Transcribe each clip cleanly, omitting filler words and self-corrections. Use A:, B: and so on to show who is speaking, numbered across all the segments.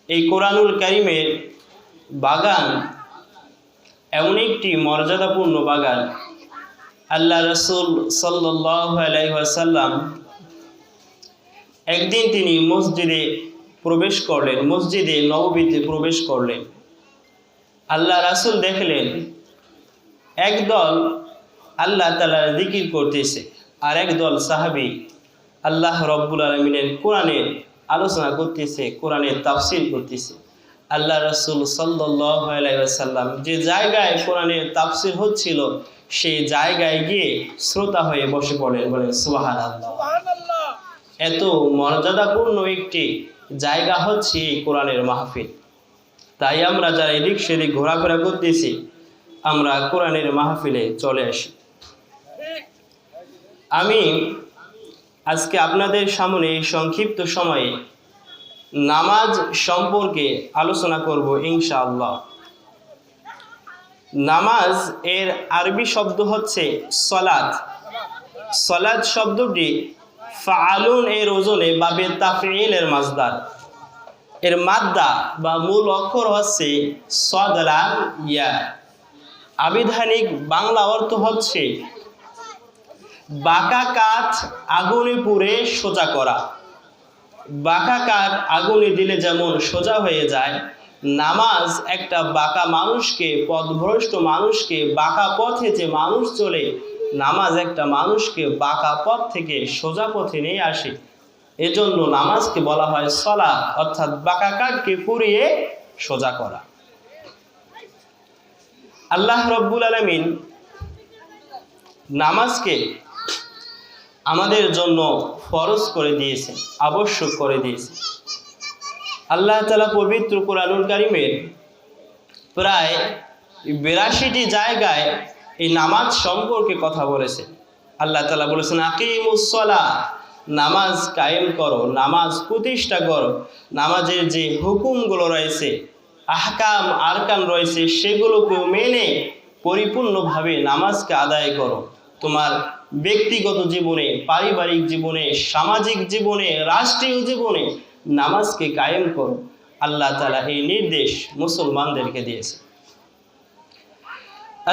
A: এই কোরআনুল কারীমের বাগান এমন একটি মর্যাদাপূর্ণ বাগান। আল্লাহ রাসূল সাল্লাল্লাহু আলাইহি ওয়াসাল্লাম একদিন তিনি মসজিদে নববীতে প্রবেশ করলেন। আল্লাহ রাসূল দেখলেন একদল আল্লাহ তাআলার জিকির করতেছে আর একদল সাহাবী আল্লাহ রাব্বুল আলামিনের কোরআনের আলোচনা করতেছে, কোরআনের তাফসীর করতেছে। আল্লাহ রাসূল সাল্লাল্লাহু আলাইহি ওয়াসাল্লাম যে জায়গায় কোরআনের তাফসীর হচ্ছিল সেই জায়গায় গিয়ে শ্রোতা হয়ে বসে পড়লেন। বলেন সুবহানাল্লাহ। এত মর্যাদাপূর্ণ একটি জায়গা হচ্ছে এই কোরআনের মাহফিল। তাই আমরা যারা এদিক সেদিক ঘোরাফেরা করতেছি আমরা কোরআনের মাহফিলে চলে আসি। আমি আজকে আপনাদের সামনে সংক্ষিপ্ত সময়ে নামাজ সম্পর্কে আলোচনা করব ইনশাআল্লাহ। নামাজ এর আরবি শব্দ হচ্ছে সলাত। সলাত শব্দটি ফাআলুন এর ওজনে বাবে তাফঈলের মাসদার। এর মাদ্দা বা মূল অক্ষর হচ্ছে সাদ লাম ইয়া। আবিধানিক বাংলা অর্থ হচ্ছে বাঁকা কাঠ আগুনে পুড়ে সোজা করা। বাঁকা কাঠ আগুনে দিলে যেমন সোজা হয়ে যায়, নামাজ একটা বাঁকা মানুষকে, পথভ্রষ্ট মানুষকে, বাঁকা পথে যে মানুষ চলে, নামাজ একটা মানুষকে বাঁকা পথ থেকে সোজা পথে নিয়ে আসে। এজন্য নামাজকে বলা হয় সালাত, অর্থাৎ বাঁকা কাঠকে পুড়িয়ে সোজা করা। আল্লাহ রাব্বুল আলামিন নামাজকে আমাদের জন্য ফরজ করে দিয়েছেন, আবশ্যক করে দিয়েছেন। আল্লাহ তাআলা পবিত্র কোরআনুল কারীমের প্রায় 82টি জায়গায় এই নামাজ সম্পর্কে কথা বলেছেন। আল্লাহ তাআলা বলেছেন আকিমুস সালাহ, নামাজ কায়েম করো, নামাজ প্রতিষ্ঠা করো। নামাজের যে হুকুমগুলো রয়েছে, আহকাম আরকান রয়েছে, সেগুলোকে মেনে পরিপূর্ণভাবে নামাজকে আদায় করো। তোমার ব্যক্তিগত জীবনে, পারিবারিক জীবনে, সামাজিক জীবনে, রাষ্ট্রীয় জীবনে নামাজকে কায়েম করো। আল্লাহ তাআলা এই নির্দেশ মুসলমানদেরকে দিয়েছে।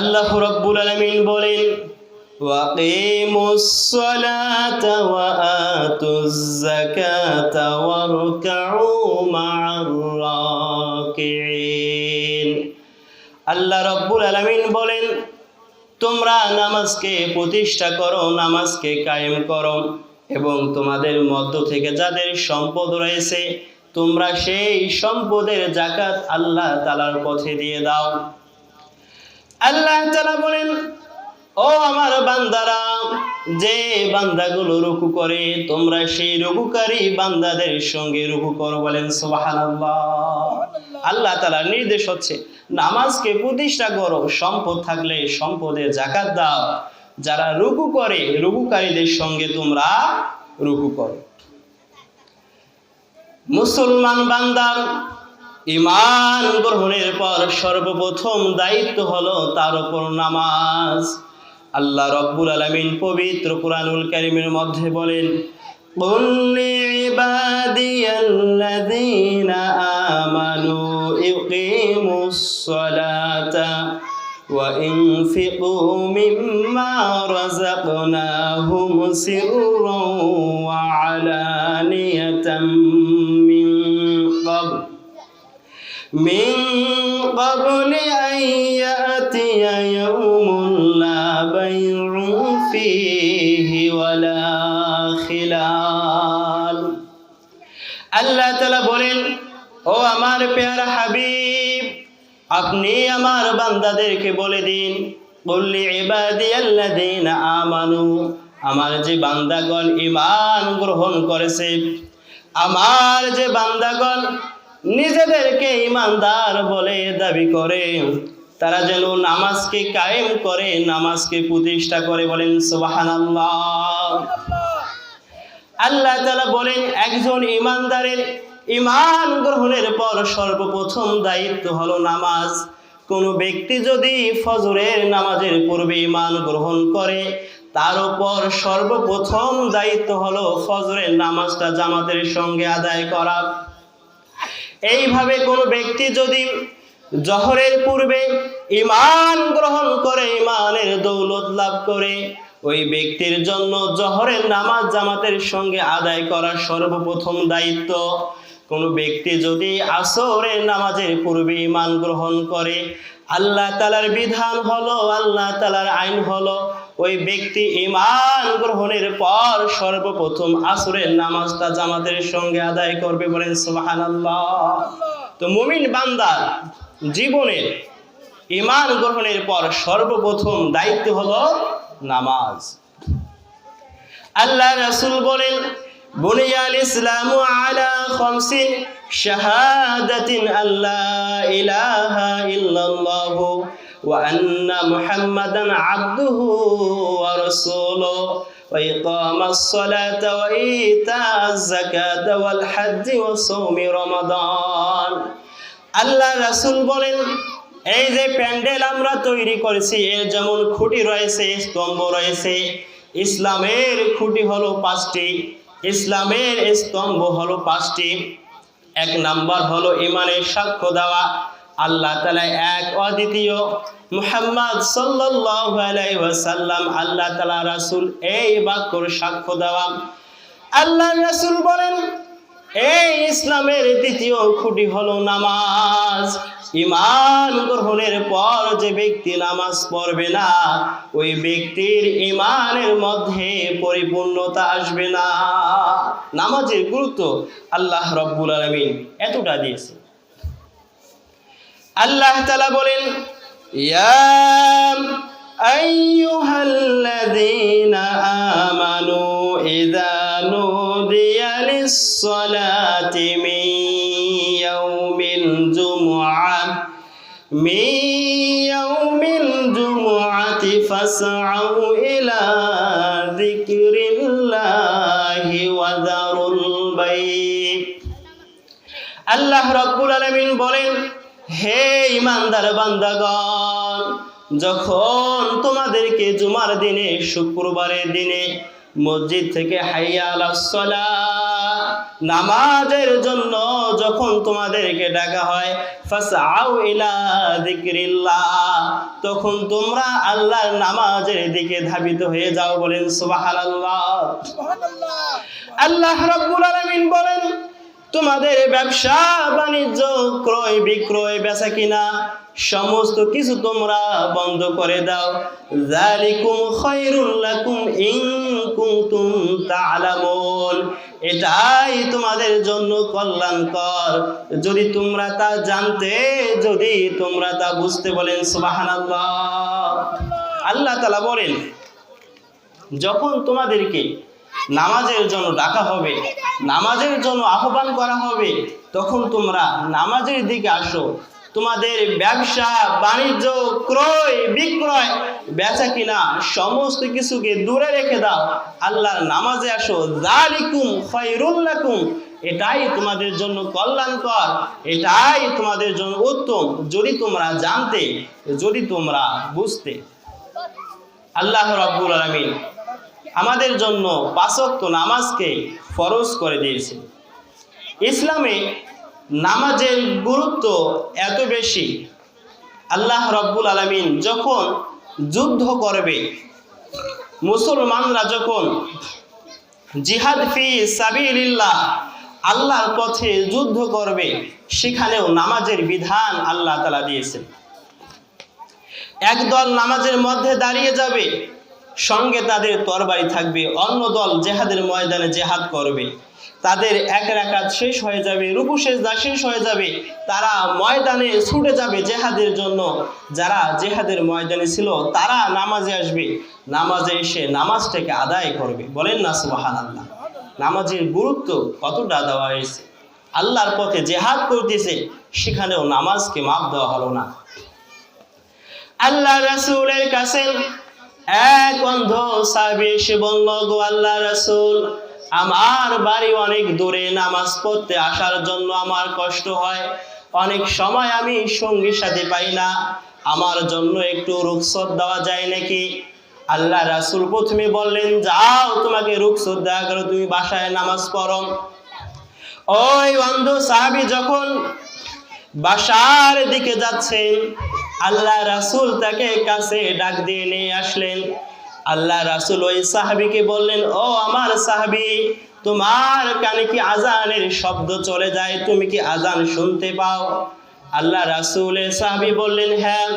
A: আল্লাহ রাব্বুল আলামিন বলেন ওয়াকিমুস সালাতা ওয়া আতুজ যাকাতা ওয়ারকাউ মা'আর রাকিঈন। আল্লাহ রাব্বুল আলামিন বলেন তোমরা নামাজকে প্রতিষ্ঠা করো, নামাজকে কায়েম করো এবং তোমাদের মধ্য থেকে যাদের সম্পদ রয়েছে তোমরা সেই সম্পদের যাকাত আল্লাহ তাআলার পথে দিয়ে দাও। আল্লাহ তাআলা বলেন ও আমার বান্দারা, যে বান্দাগুলো রুকু করে তোমরা সেই রুকুকারী বান্দাদের সঙ্গে রুকু করো। বলেন সুবহানাল্লাহ। আল্লাহ তাআলার নির্দেশ হচ্ছে নামাজকে প্রতিষ্ঠা করো, সম্পদ থাকলে সম্পদের যাকাত দাও, যারা রুকু করে রুকুকারীদের সঙ্গে তোমরা রুকু করো। মুসলমান বান্দার ঈমান গ্রহণের পর সর্বপ্রথম দায়িত্ব হলো তার উপর নামাজ। আল্লাহ রাব্বুল আলামিন পবিত্র কোরআনুল কারীমের মধ্যে বলেন কুল লিইবাদিয়াল্লাযীনা আমানু ইকিমুস সালাতা ওয়া ইনফিকু মিম্মা রাযাকনাহুম সিররান ওয়া আলানিয়াতাম মিন ক্বাবলি আন ইয়াতিয়া ইয়াউমুন লা বাইউন ফীহি ওয়ালা খিলাল। আল্লাহ তাআলা বলেন ও আমার প্যারা হাবিব, আপনি আমার বান্দাদেরকে বলে দিন কুল লিইবাদিয়াল্লাযীনা আমানু, আমার যে বান্দাগণ ঈমান গ্রহণ করেছে, আমার যে বান্দাগণ নিজেদেরকে ঈমানদার বলে দাবি করে, তারা যেন নামাজকে কায়েম করে, নামাজকে প্রতিষ্ঠা করে। বলেন সুবহানাল্লাহ। আল্লাহ তাআলা বলেন একজন ঈমানদারের ঈমান গ্রহণের পর সর্বপ্রথম দায়িত্ব হলো নামাজ। কোন ব্যক্তি যদি ফজরের নামাজের পূর্বে ঈমান গ্রহণ করে, তার উপর সর্বপ্রথম দায়িত্ব হলো ফজরের নামাজটা জামাতের সঙ্গে আদায় করা। এইভাবে কোনো ব্যক্তি যদি জহরের পূর্বে ঈমান গ্রহণ করে, ঈমানের দৌলত লাভ করে, ওই ব্যক্তির জন্য জহরের নামাজ জামাতের সঙ্গে আদায় করা সর্বপ্রথম দায়িত্ব। কোনো ব্যক্তি যদি আসরের নামাজের পূর্বে ঈমান গ্রহণ করে, আল্লাহ তাআলার বিধান হলো, আল্লাহ তাআলার আইন হলো, ওই ব্যক্তি ঈমান গ্রহণের পর সর্বপ্রথম আসরের নামাজটা জামাতের সঙ্গে আদায় করবে। বলেন সুবহানাল্লাহ। তো মুমিন বান্দার জীবনের ঈমান গ্রহণের পর সর্বপ্রথম দায়িত্ব হলো নামাজ। আল্লাহ রাসূল বলেন, বুনিয়াল ইসলামু আলা খামসিন শাহাদাতিন আল্লা ইলাহা ইল্লাল্লাহু ওয়া আন্না মুহাম্মাদান আবদুহু ওয়া রাসূলুহু ওয়া ইকামাস সালাতা ওয়া ইতাআজ যাকাতা ওয়াল হজ্জ ওয়া সাওমি রমাদান। আল্লাহ রাসূল বলেন, এই যে প্যান্ডেল আমরা তৈরি করেছি, এর যেমন খুঁটি রয়েছে, স্তম্ভ রয়েছে, ইসলামের খুঁটি হলো 5টি, ইসলামের স্তম্ভ হলো 5টি। 1 নাম্বার হলো ঈমানের সাক্ষ্য দেওয়া, আল্লাহ তাআলা এক, অদ্বিতীয়, মুহাম্মদ সাল্লাল্লাহু আলাইহি ওয়াসাল্লাম আল্লাহ তাআলা রাসূল, এই বাক্যর সাক্ষ্য দেওয়া। আল্লাহ রাসূল বলেন, এই ইসলামের দ্বিতীয় খুঁটি হলো নামাজ। ঈমান গ্রহণের পর যে ব্যক্তি নামাজ পড়বে না, ওই ব্যক্তির ঈমানের মধ্যে পরিপূর্ণতা আসবে না। নামাজের গুরুত্ব আল্লাহ রাব্বুল আলামিন এতটা দিয়েছে। আল্লাহ তাআলা বলেন, ইয়া আইয়ুহাল্লাযীনা আমানু ইযা নুদিয়া লিস-সালাতি মিন ইয়াউমিল জুমুআতি ফাসআউ ইলা যিকরিল্লাহি ওয়া যারুল বাই'। আল্লাহ রাব্বুল আলামিন বলেন, হে ঈমানদার বান্দাগণ, যখন তোমাদেরকে জুমার দিনে, শুক্রবারের দিনে মসজিদ থেকে হাইয়া আলাস সালাহ, নামাজের জন্য যখন তোমাদেরকে ডাকা হয়, ফাসআউ ইলা যিকরিল্লাহ, তখন তোমরা আল্লাহর নামাজের দিকে ধাবিত হয়ে যাও। বলেন সুবহানাল্লাহ। আল্লাহ রাব্বুল আলামিন বলেন, তোমাদের ব্যবসা বাণিজ্য, ক্রয় বিক্রয়, বেচা কিনা, সমস্ত কিছু তোমরা বন্ধ করে দাও। যালিকুম খায়রুল লাকুম ইন কুনতুম তা'লামুন, এটাই তোমাদের জন্য কল্যাণকর যদি তোমরা তা জানতে, যদি তোমরা তা বুঝতে। বলেন সুবহানাল্লাহ। আল্লাহ তাআলা বলেন, যখন তোমাদেরকে নামাজের জন্য ডাকা হবে, নামাজের জন্য আহ্বান করা হবে, তখন তোমরা নামাজের দিকে আসো। তোমাদের ব্যবসা বাণিজ্য, ক্রয় বিক্রয়, বেচা কিনা, সমস্ত কিছুকে দূরে রেখে দাও, আল্লাহর নামাজে আসো। যালিকুম খায়রুল লাকুম, এটাই তোমাদের জন্য কল্যাণকর, এটাই তোমাদের জন্য উত্তম যদি তোমরা জানতে, যদি তোমরা বুঝতে। আল্লাহ রাব্বুল আলামিন আমাদের জন্য 5 ওয়াক্ত নামাজকে ফরজ করে দিয়েছে। ইসলামে নামাজের গুরুত্ব এত বেশি, আল্লাহ রাব্বুল আলামিন যখন যুদ্ধ করবে, মুসলমানরা যখন জিহাদ ফি সাবিলিল্লাহ, আল্লাহর পথে যুদ্ধ করবে, সেখানেও নামাজের বিধান আল্লাহ তাআলা দিয়েছেন। একদল নামাজের মধ্যে দাঁড়িয়ে যাবে, সঙ্গে তাদের তরবারি থাকবে, অন্য দল জিহাদের ময়দানে জিহাদ করবে, তাদের 1 রাকাত শেষ হয়ে যাবে, রুকু সিজদা শেষ হয়ে যাবে, তারা ময়দানে ছুটে যাবে জিহাদের জন্য। যারা জিহাদের ময়দানে ছিল তারা নামাজে আসবে, নামাজে এসে নামাজটাকে আদায় করবে। বলেন না সুবহানাল্লাহ। নামাজের গুরুত্ব কতটা দেওয়া হয়েছে। আল্লাহর পথে জিহাদ করতেছে, সেখানেও নামাজকে মাপ দেওয়া হলো না। আল্লাহ রাসূলের কাছে এক অন্ধ সাহাবী এসে বলল, গো আল্লাহ রাসূল, আমার বাড়ি অনেক দূরে, নামাজ পড়তে আসার জন্য আমার কষ্ট হয়, অনেক সময় আমি সঙ্গী সাথী পাই না, আমার জন্য একটু রুখসত দেওয়া যায় নাকি? আল্লাহ রাসূল প্রথমে বললেন, যাও, তোমাকে রুখসত দেওয়া গেল, তুমি বাসায় নামাজ পড়ো। ওই অন্ধ সাহাবী যখন বাসার দিকে যাচ্ছেন, আল্লাহ রাসূল তাকে কাছে ডাক দিয়ে নিয়ে আসলেন। আল্লাহ রাসূল ওই সাহাবীকে বললেন, ও আমার সাহাবী, তোমার কানে কি আজানের শব্দ চলে যায়? তুমি কি আজান শুনতে পাও? আল্লাহ রাসূলের সাহাবী বললেন, হ্যাঁ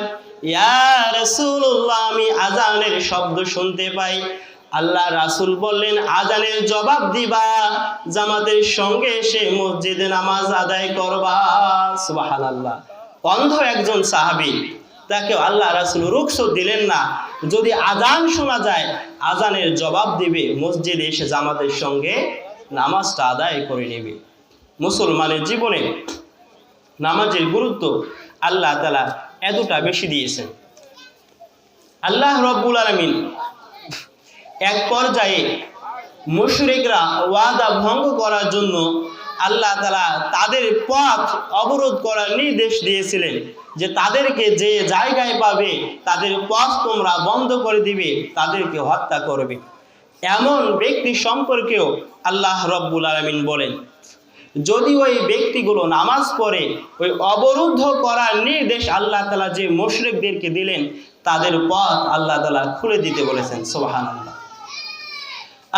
A: ইয়া রাসূলুল্লাহ, আমি আজানের শব্দ শুনতে পাই। আল্লাহ রাসূল বললেন, আজানের জবাব দিবা, জামাতের সঙ্গে এসে মসজিদে নামাজ আদায় করবা। সুবহানাল্লাহ। অন্ধ একজন সাহাবী, তাকে আল্লাহ রাসূল রুখসত দিলেন না, যদি আজান শোনা যায় আজানের জবাব দিবে, মসজিদে এসে জামাতের সঙ্গে নামাজটা আদায় করে নেবে। মুসলমানের জীবনে নামাজের গুরুত্ব আল্লাহ তাআলা এতটা বেশি দিয়েছেন। আল্লাহ রাব্বুল আলামিন এক পর্যায়ে মুশরিকরা ওয়াদা ভঙ্গ করার জন্য আল্লাহ তাআলা তাদের পথ অবরোধ করার নির্দেশ দিয়েছিলেন, যে তাদেরকে যে জায়গায় পাবে তাদের পথ তোমরা বন্ধ করে দিবে, তাদেরকে হত্যা করবে। এমন ব্যক্তি সম্পর্কেও আল্লাহ রাব্বুল আলামিন বলেন, যদি ওই ব্যক্তিগুলো নামাজ পড়ে, ওই অবরুদ্ধ করার নির্দেশ আল্লাহ তাআলা যে মুশরিকদেরকে দিলেন, তাদের পথ আল্লাহ তাআলা খুলে দিতে বলেছেন। সুবহানাল্লাহ।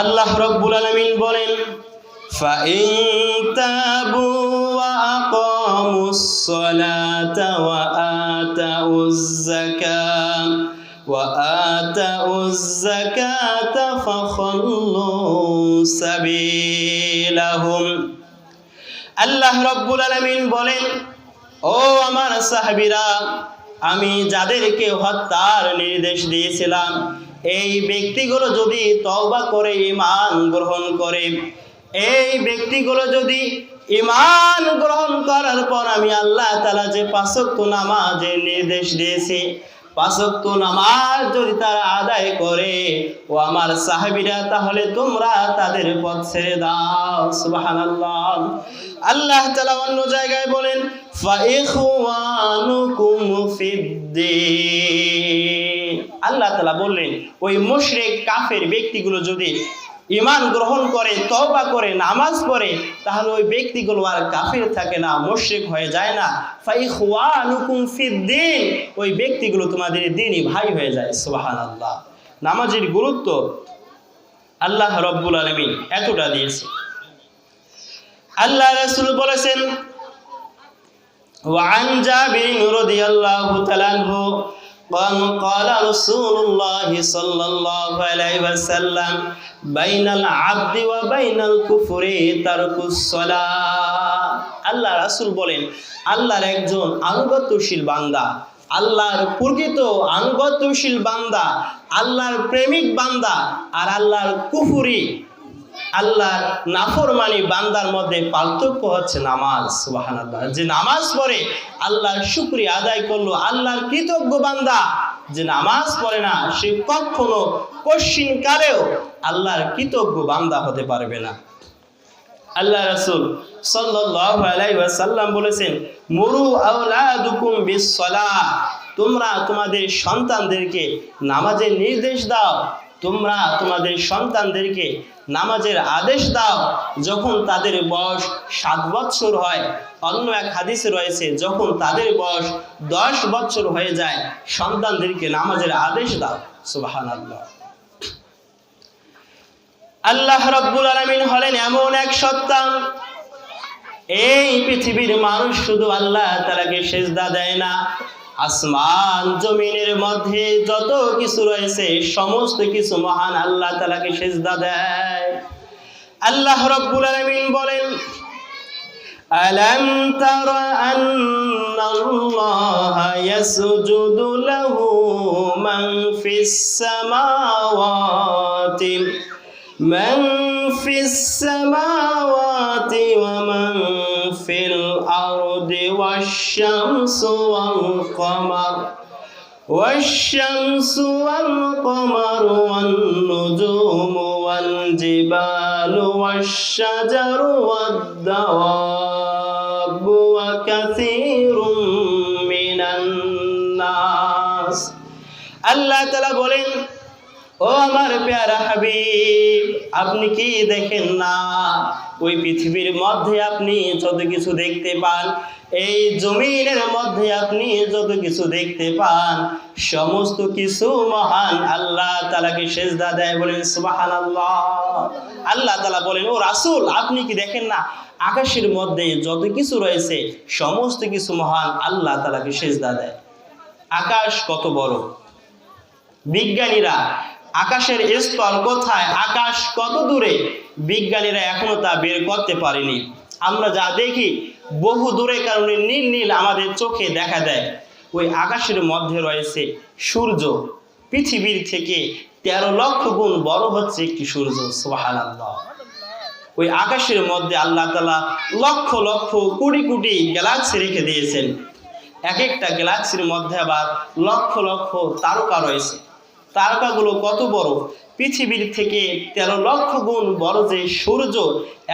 A: আল্লাহ রাব্বুল আলামিন বলেন, فَإِن تَابُوا وَأَقَامُوا الصَّلَاةَ وَآتَوُا الزَّكَاةَ فَخَلُّوا سَبِيلَهُمْ। আল্লাহ রাব্বুল আলামিন বলেন, ও আমার সাহাবীরা, আমি যাদেরকে হত্যার নির্দেশ দিয়েছিলাম, এই ব্যক্তিগুলো যদি তওবা করে ঈমান গ্রহণ করে, এই ব্যক্তিগুলো যদি ঈমান গ্রহণ করার পর আমি আল্লাহ তাআলা যে 5 ওয়াক্ত নামাজের নির্দেশ দিয়েছি, 5 ওয়াক্ত নামাজ যদি তারা আদায় করে, ও আমার সাহাবীরা, তাহলে তোমরা তাদের পথ ছেড়ে দাও। সুবহানাল্লাহ। আল্লাহ তাআলা অন্য জায়গায় বলেন, ফাইখওয়ানুকুম ফিদ্দীন। আল্লাহ তাআলা বললেন, ওই মুশরিক কাফের ব্যক্তিগুলো যদি ঈমান গ্রহণ করে, তওবা করে, নামাজ পড়ে, তাহলে ওই ব্যক্তিগুলো আর কাফির থাকে না, মুশরিক হয়ে যায় না। ফাইখওয়ানুকুম ফিদ্দীন, ওই ব্যক্তিগুলো তোমাদের দ্বীনি ভাই হয়ে যায়। সুবহানাল্লাহ। নামাজের গুরুত্ব আল্লাহ রাব্বুল আলামিন এতটা দিয়েছে। আল্লাহ রাসূল বলেছেন, ওয়ান জাবির রাদিয়াল্লাহু তাআলা আনহু قال رسول الله صلى الله عليه وسلم بين العبد وبين الكفر ترك الصلاة। আল্লাহ রাসূল বলেন, আল্লাহর একজন আনুগত্যশীল বান্দা, আল্লাহর প্রকৃত আনুগত্যশীল বান্দা, আল্লাহর প্রেমিক বান্দা আর আল্লাহর কুফরি, আল্লাহর নাফরমানি বান্দার মধ্যে পার্থক্য হচ্ছে নামাজ। সুবহানাল্লাহ। যে নামাজ পড়ে আল্লাহর শুকরিয়া আদায় করলো, আল্লাহর কৃতজ্ঞ বান্দা। যে নামাজ পড়ে না, সে কখনো কশিন কালেও আল্লাহর কৃতজ্ঞ বান্দা হতে পারবে না। আল্লাহ রাসূল সাল্লাল্লাহু আলাইহি ওয়াসাল্লাম বলেছেন, মুরু আওলাদুকুম বিস-সালাহ, তোমরা তোমাদের সন্তানদেরকে নামাজের নির্দেশ দাও, তোমরা তোমাদের সন্তানদেরকে নামাজের আদেশ দাও যখন তাদের বয়স 7 বছর হয়। অন্য এক হাদিসে রয়েছে, যখন তাদের বয়স 10 বছর হয়ে যায়, সন্তানদেরকে নামাজের আদেশ দাও। সুবহানাল্লাহ। আল্লাহ রাব্বুল আলামিন হলেন এমন এক সত্তা, এই পৃথিবীর মানুষ শুধু আল্লাহ তাআলাকে সিজদা দেয় না, আসমান জমিনের মধ্যে যত কিছু রয়েছে সমস্ত কিছু মহান আল্লাহ তাআলাকে সিজদা দেয়। আল্লাহ রাব্বুল আলামিন বলেন, আলাম তারা আন্নাল্লাহা ইয়াসজুদু লাহু মান ফিস সামাওয়াতি ওয়া মান ফিল আরদি ওয়াশ-শামসু ওয়াল-কমারু ওয়ান-নুজুমু ওয়াল-জিবালু ওয়াশ-শাজারু ওয়াদ-দাওয়াবু ওয়া কাসীরুম মিনান নাস। আল্লাহ তাআলা বলেন, ও আমার প্যারা হাবিব, আপনি কি দেখেন না ওই পৃথিবীর মধ্যে আপনি যত কিছু দেখতে পান, এই জমিনের মধ্যে আপনি যত কিছু দেখতে পান, সমস্ত কিছু মহান আল্লাহ তাআলাকে সিজদা দেয়। বলেন সুবহানাল্লাহ। আল্লাহ তাআলা বলেন, ও রাসূল আপনি কি দেখেন না আকাশের মধ্যে যত কিছু রয়েছে সমস্ত কিছু মহান আল্লাহ তাআলাকে সিজদা দেয়। আকাশ কত বড়, বিজ্ঞানীরা আকাশের স্তর কোথায়, আকাশ কত দূরে, বিজ্ঞানীরা এখনো তা বের করতে পারেনি। আমরা যা দেখি বহু দূরে কারণে নীল নীল আমাদের চোখে দেখা দেয়, ওই আকাশের মধ্যে রয়েছে সূর্য। পৃথিবীর থেকে 13 লক্ষ গুণ বড় হচ্ছে একটি সূর্য। সুবহানাল্লাহ। ওই আকাশের মধ্যে আল্লাহ তাআলা লক্ষ লক্ষ কোটি কোটি গ্যালাক্সি রেখে দিয়েছেন। এক একটা গ্যালাক্সির মধ্যে আবার লক্ষ লক্ষ তারকা রয়েছে। তারকাগুলো কত বড়, পৃথিবীর থেকে 13 লক্ষ গুণ বড় যে সূর্য,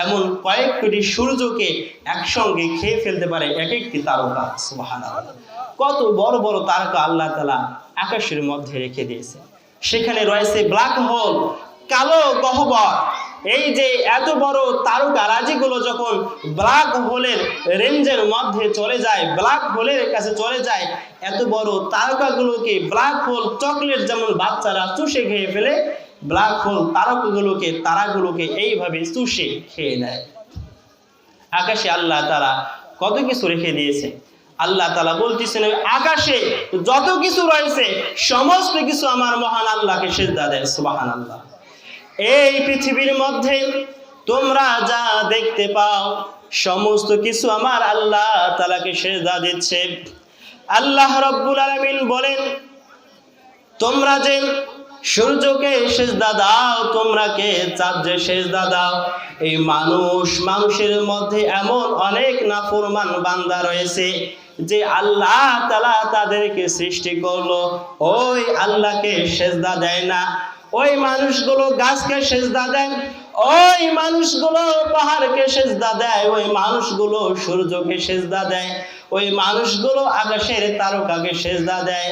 A: এমন কয়েক কোটি সূর্যকে একসঙ্গে খেয়ে ফেলতে পারে এক একটি তারকা। সুবহানাল্লাহ। কত বড় বড় তারকা আল্লাহ তাআলা আকাশের মধ্যে রেখে দিয়েছে। সেখানে রয়েছে ব্ল্যাক হোল, কালো গহ্বর। এই যে এত বড় তারকা রাজিগুলো যখন ব্ল্যাক হোলের রেঞ্জের মধ্যে চলে যায়, ব্ল্যাক হোলের কাছে চলে যায়, এত বড় তারকাগুলোকে ব্ল্যাক হোল চকলেট যেমন বাচ্চারা চুষে খেয়ে ফেলে, ব্ল্যাক হোল তারাগুলোকে এইভাবে চুষে খেয়ে নেয়। আকাশে আল্লাহ তাআলা কত কিছু রেখে দিয়েছে। আল্লাহ তাআলা বলতেছেন, আকাশে যত কিছু রয়েছে সমস্ত কিছু আমার মহান আল্লাহকে সিজদা দেয়। সুবহানাল্লাহ। এই পৃথিবীর মধ্যে তোমরা যা দেখতে পাও সমস্ত কিছু আমার আল্লাহ তাআলাকে সিজদা দিচ্ছে। আল্লাহ রাব্বুল আলামিন বলেন, তোমরা যে সূর্যকে সিজদা দাও, তোমরা কে চাঁদে সিজদা দাও। এই মানুষের মধ্যে এমন অনেক নাফরমান বান্দা রয়েছে যে আল্লাহ তাআলা তাদেরকে সৃষ্টি করলো, ওই আল্লাহকে সিজদা দেয় না। ওই মানুষগুলো গাছকে সিজদা দেয়, ওই মানুষগুলো পাহাড়কে সিজদা দেয়, ওই মানুষগুলো সূর্যকে সিজদা দেয়, ওই মানুষগুলো আকাশের তারকাকে সিজদা দেয়।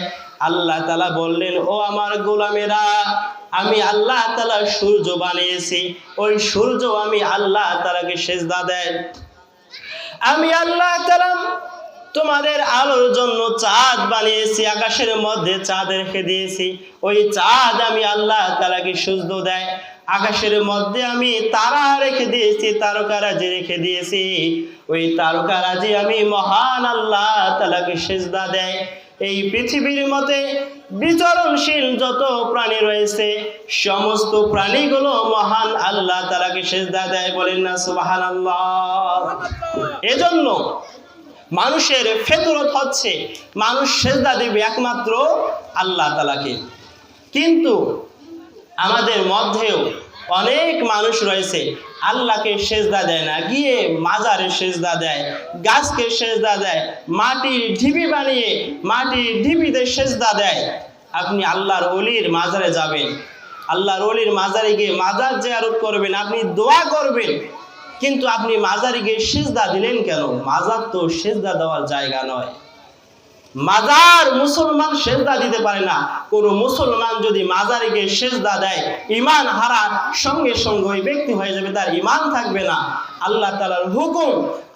A: আল্লাহ তাআলা বললেন, ও আমার গোলামেরা, আমি আল্লাহ তাআলা সূর্য বানিয়েছি, ওই সূর্য আমি আল্লাহ তাআলাকে সিজদা দেয়। আমি আল্লাহ তাআলা তোমাদের আলোর জন্য চাঁদ বানিয়েছি, আকাশের মধ্যে চাঁদ রেখে দিয়েছি, ওই চাঁদ আমি আল্লাহ তাআলাকে সিজদা দেয়। আকাশের মধ্যে আমি তারা রেখে দিয়েছি, তারকারাজি রেখে দিয়েছি, ওই তারকারাজি আমি মহান আল্লাহ তাআলাকে সিজদা দেয়। এই পৃথিবীর মধ্যে বিচরণশীল যত প্রাণী রয়েছে সমস্ত প্রাণীগুলো মহান আল্লাহ তাআলাকে সিজদা দেয়। বলেন না সুবহানাল্লাহ। এজন্য মানুষের ফিতরত হচ্ছে মানুষ সিজদা দিবে একমাত্র আল্লাহ তাআলাকে। কিন্তু আমাদের মধ্যেও অনেক মানুষ রয়েছে আল্লাহকে সিজদা দেয় না, গিয়ে মাজারে সিজদা দেয়, গাছকে সিজদা দেয়, মাটির ঢিবি বানিয়ে মাটির ঢিবিতে সিজদা দেয়। আপনি আল্লাহর ওলির মাজারে যাবেন, আল্লাহর ওলির মাজারে গিয়ে মাজার জিয়ারত করবেন, আপনি দোয়া করবেন, কিন্তু আপনি মাজারে গিয়ে সিজদা দিলেন কেন? মাজার তো সিজদা দেওয়ার জায়গা নয়। মাজার মুসলমান সিজদা দিতে পারে না। কোন মুসলমান যদি মাজারে গিয়ে সিজদা দেয়, ঈমান হারার সঙ্গে সঙ্গে ওই ব্যক্তি হয়ে যাবে, তার ঈমান থাকবে না। আল্লাহ তাআলার হুকুম,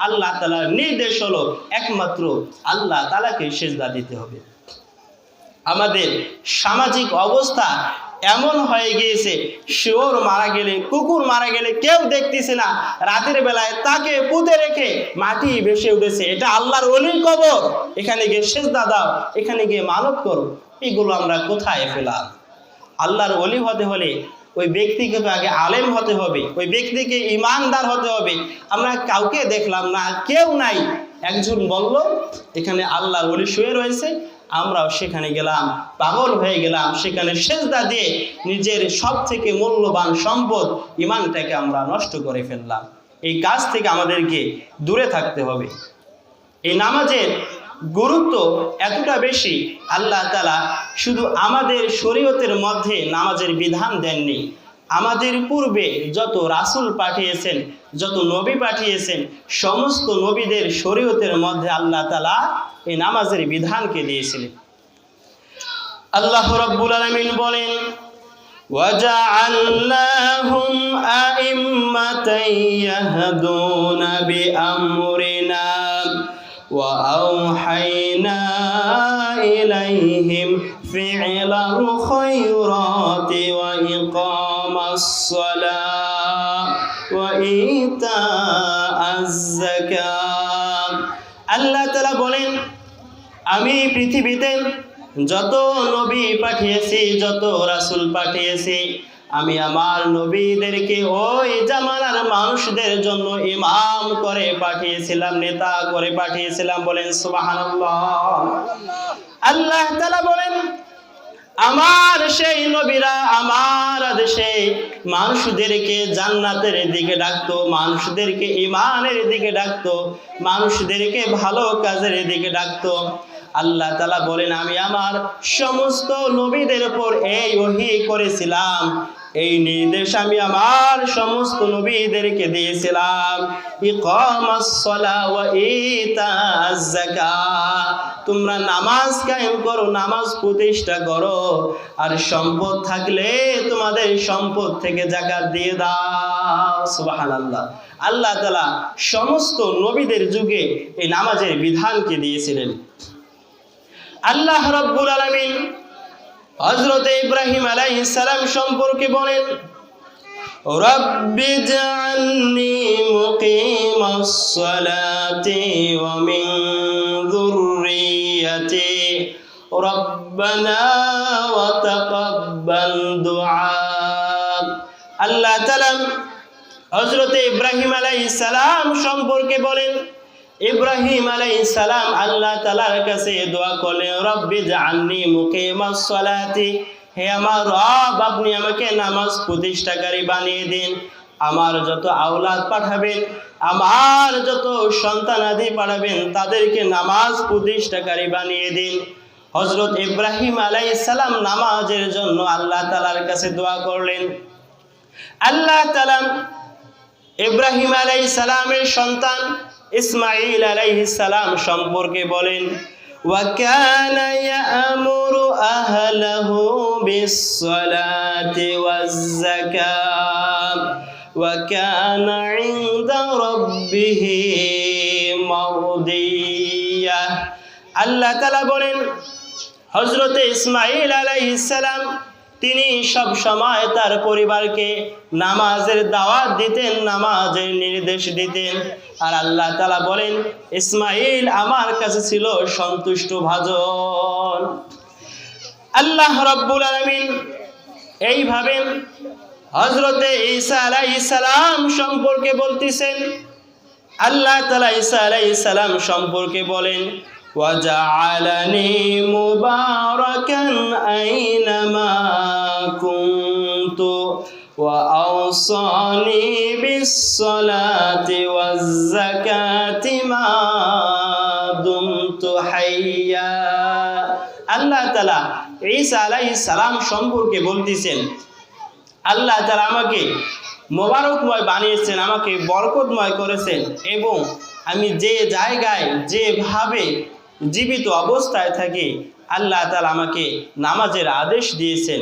A: আল্লাহ তাআলার নির্দেশ হলো একমাত্র আল্লাহ তাআলাকে সিজদা দিতে হবে। আমাদের সামাজিক অবস্থা এমন হয়ে গিয়েছে, শুয়োর মারা গেলে, কুকুর মারা গেলে কেউ দেখতেছে না, রাতের বেলায় তাকে পুঁতে রেখে মাটি ভেসে উঠেছে, এটা আল্লাহর ওলির কবর, এখানে গিয়ে সিজদা দাও, এখানে গিয়ে মানত করো। এগুলো আমরা কোথায় পেলাম? আল্লাহর ওলি হতে হলে ওই ব্যক্তিকে তো আগে আলেম হতে হবে, ওই ব্যক্তিকে ইমানদার হতে হবে। আমরা কাউকে দেখলাম না, কেউ নাই, একজন বলল এখানে আল্লাহর ওলি শুয়ে রয়েছে, আমরাও সেখানে গেলাম, পাগল হয়ে গেলাম, সেখানে সিজদা দিয়ে নিজের সব থেকে মূল্যবান সম্পদ ঈমানটাকে আমরা নষ্ট করে ফেললাম। এই কাজ থেকে আমাদেরকে দূরে থাকতে হবে। এই নামাজের গুরুত্ব এতটা বেশি, আল্লাহ তাআলা শুধু আমাদের শরীয়তের মধ্যে নামাজের বিধান দেননি, আমাদের পূর্বে যত রাসূল পাঠিয়েছেন, যত নবী পাঠিয়েছেন, সমস্ত নবীদের শরীয়তের মধ্যে আল্লাহ তাআলা এই নামাজের বিধানকে দিয়েছিলেন। আল্লাহ রাব্বুল আলামিন বলেন, وجعلناهم أئمة يهدون بأمرنا وأوحينا إليهم فعل الخيرات وإقام الصلاة وإيتاء الزكاة আল্লাহ তাআলা বলেন আমি পৃথিবীতে যত নবী পাঠিয়েছি যত রাসূল পাঠিয়েছি আমি আমার নবীদেরকে ওই জামানার মানুষদের জন্য ইমাম করে পাঠিয়েছিলাম, নেতা করে পাঠিয়েছিলাম। বলেন সুবহানাল্লাহ। আল্লাহ তাআলা বলেন আমার সেই নবীরা আমার আদেশে মানুষদেরকে জান্নাতের দিকে ডাকতো, মানুষদেরকে ঈমানের দিকে ডাকতো, মানুষদেরকে ভালো কাজের দিকে ডাকতো। আল্লাহ তাআলা বলেন আমি আমার সমস্ত নবীদের উপর এই ওহী করেছিলাম, এই নির্দেশ আমি আমার সমস্ত নবীদেরকে দিয়েছিলাম। ইকামাস সালাহ ওয়া ইতাআজ যাকাত, তোমরা নামাজ কায়েম করো, নামাজ প্রতিষ্ঠা করো, আর সম্পদ থাকলে তোমাদের সম্পদ থেকে যাকাত দিয়ে দাও। সুবহানাল্লাহ। আল্লাহ তাআলা সমস্ত নবীদের যুগে এই নামাজের বিধানকে দিয়েছিলেন। আল্লাহ রাব্বুল আলামিন হযরত ইব্রাহিম আলাইহিস সালাম সম্পর্কে বলেন রাব্বি জাআলনি মুকিমাস সালাতি ওয়া মিন যুররিয়াতি রাব্বানা ওয়া তাকাব্বাল দুআ। আল্লাহ তাআলা হযরত ইব্রাহিম আলাইহিস সালাম সম্পর্কে বলেন ইব্রাহিম আলাইহিস সালাম আল্লাহ তাআলার কাছে দোয়া করলেন রব্বি জাআলনি মুকিমাস সালাতি, হে আমার রব আপনি আমাকে নামাজ প্রতিষ্ঠাকারী বানিয়ে দিন। আমার যত আওলাদ পাঠাবেন, আমার যত সন্তানাদি পাঠাবেন তাদেরকে নামাজ প্রতিষ্ঠাকারী বানিয়ে দিন। হযরত ইব্রাহিম আলাইহিস সালাম নামাজের জন্য আল্লাহ তাআলার কাছে দোয়া করলেন। আল্লাহ তাআলা ইব্রাহিম আলাইহিস সালামের সন্তান ইসমাঈল আলাইহিস সালাম সম্পর্কে বলেন ওয়া কানা ইয়া'মুরু আহলাহু বিস-সালাতি ওয়াজ-যাকাত ওয়া কানা 'ইনদা রাব্বিহি মারদিয়া। আল্লাহ তাআলা বলেন হযরত ইসমাঈল আলাইহিস সালাম তিনি সব সময় তার পরিবারকে নামাজের দাওয়াত দিতেন, নামাজের নির্দেশ দিতেন। আর আল্লাহ তাআলা বলেন ইসমাঈল আমার কাছে ছিল সন্তুষ্ট ভাজন। আল্লাহ রাব্বুল আলামিন এইভাবে হযরতে ঈসা আলাইহিস সালাম সম্পর্কে বলতেছেন। আল্লাহ তাআলা ঈসা আলাইহিস সালাম সম্পর্কে বলেন وَجَعَلَنِي مُبَارَكًا أَيْنَمَا كُنتُ وَأَوْصَانِي بِالصَّلَاةِ وَالزَّكَاةِ مَا دُمْتُ حَيًّا। আল্লাহ তাআলা ঈসা আলাইহিস সালাম সম্পর্কে বলতেছেন আল্লাহ তাআলা আমাকে মোবারকময় বানিয়েছেন, আমাকে বরকতময় করেছেন, এবং আমি যে জায়গায় যেভাবে জীবিত অবস্থায় থাকি আল্লাহ তাআলা আমাকে নামাজের আদেশ দিয়েছেন,